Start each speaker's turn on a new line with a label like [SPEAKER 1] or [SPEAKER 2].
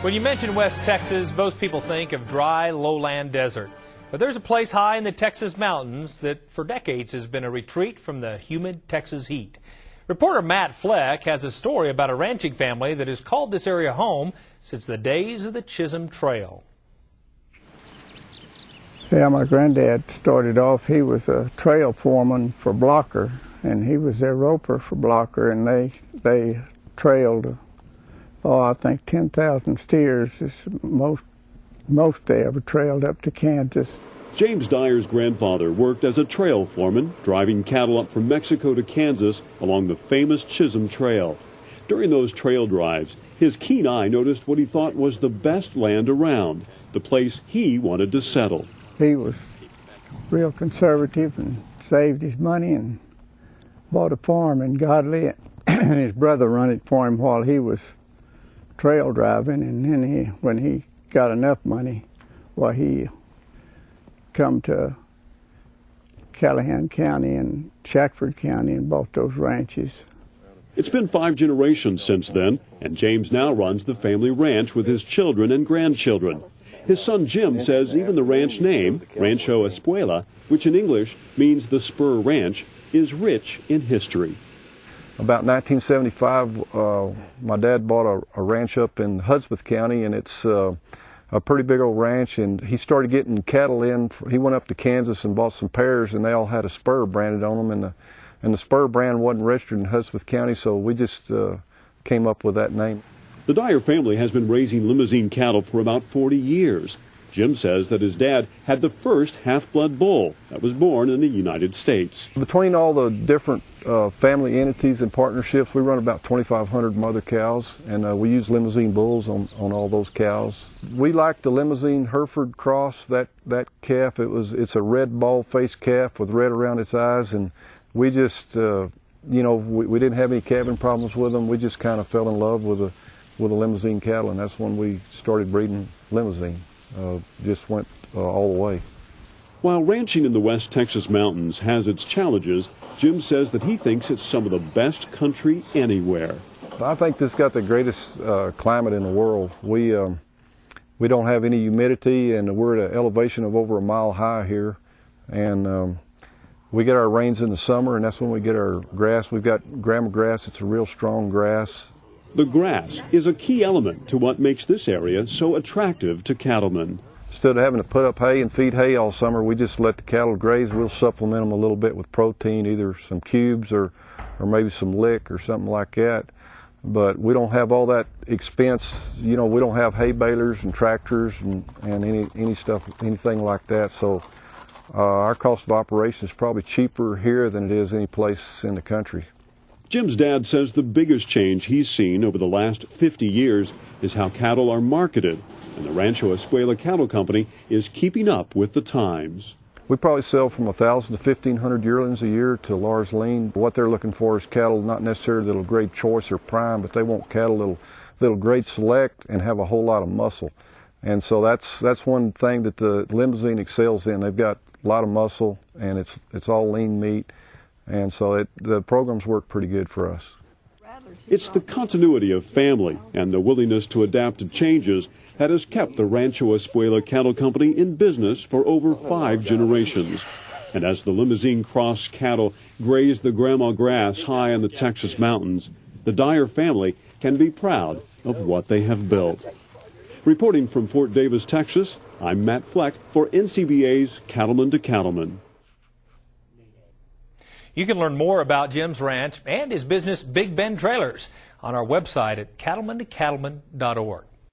[SPEAKER 1] When you mention West Texas, most people think of dry, lowland desert. But there's a place high in the Texas mountains that for decades has been a retreat from the humid Texas heat. Reporter Matt Fleck has a story about a ranching family that has called this area home since the days of the Chisholm Trail.
[SPEAKER 2] Yeah, my granddad started off, he was a trail foreman for Blocker, and he was their roper for Blocker, and they trailed, I think 10,000 steers is most they ever trailed up to Kansas.
[SPEAKER 3] James Dyer's grandfather worked as a trail foreman, driving cattle up from Mexico to Kansas along the famous Chisholm Trail. During those trail drives, his keen eye noticed what he thought was the best land around, the place he wanted to settle.
[SPEAKER 2] He was real conservative and saved his money and bought a farm in Godley, and his brother run it for him while he was trail driving, and then when he got enough money, he come to Callahan County and Shackford County and bought those ranches.
[SPEAKER 3] It's been 5 generations since then, and James now runs the family ranch with his children and grandchildren. His son Jim says even the ranch name, Rancho Espuela, which in English means the Spur Ranch, is rich in history.
[SPEAKER 4] About 1975, my dad bought a ranch up in Hudspeth County, and it's a pretty big old ranch, and he started getting cattle in. He went up to Kansas and bought some pairs, and they all had a Spur branded on them, and the Spur brand wasn't registered in Hudspeth County, so we just came up with that name.
[SPEAKER 3] The Dyer family has been raising Limousin cattle for about 40 years. Jim says that his dad had the first half-blood bull that was born in the United States.
[SPEAKER 4] Between all the different family entities and partnerships, we run about 2,500 mother cows, and we use Limousin bulls on all those cows. We like the Limousin Hereford cross, that calf. It's a red bald-faced calf with red around its eyes, and we just, we didn't have any calving problems with them. We just kind of fell in love with the Limousin cattle, and that's when we started breeding Limousin. Just went all the way.
[SPEAKER 3] While ranching in the West Texas mountains has its challenges, Jim says that he thinks it's some of the best country anywhere.
[SPEAKER 4] I think this got the greatest climate in the world. We don't have any humidity, and we're at an elevation of over a mile high here, and we get our rains in the summer, and that's when we get our grass. We've got grama grass. It's a real strong grass.
[SPEAKER 3] The grass is a key element to what makes this area so attractive to cattlemen.
[SPEAKER 4] Instead of having to put up hay and feed hay all summer, we just let the cattle graze. We'll supplement them a little bit with protein, either some cubes or maybe some lick or something like that. But we don't have all that expense. We don't have hay balers and tractors and anything like that. So our cost of operation is probably cheaper here than it is any place in the country.
[SPEAKER 3] Jim's dad says the biggest change he's seen over the last 50 years is how cattle are marketed, and the Rancho Espuela Cattle Company is keeping up with the times.
[SPEAKER 4] We probably sell from 1,000 to 1,500 yearlings a year to large lean. What they're looking for is cattle not necessarily that'll grade choice or prime, but they want cattle that'll grade select and have a whole lot of muscle. And so that's one thing that the Limousin excels in. They've got a lot of muscle, and it's all lean meat. And so the programs work pretty good for us.
[SPEAKER 3] It's the continuity of family and the willingness to adapt to changes that has kept the Rancho Espuela Cattle Company in business for over 5 generations. And as the Limousin Cross cattle graze the grama grass high in the Texas mountains, the Dyer family can be proud of what they have built. Reporting from Fort Davis, Texas, I'm Matt Fleck for NCBA's Cattleman to Cattleman.
[SPEAKER 1] You can learn more about Jim's ranch and his business, Big Bend Trailers, on our website at cattlemantocattleman.org.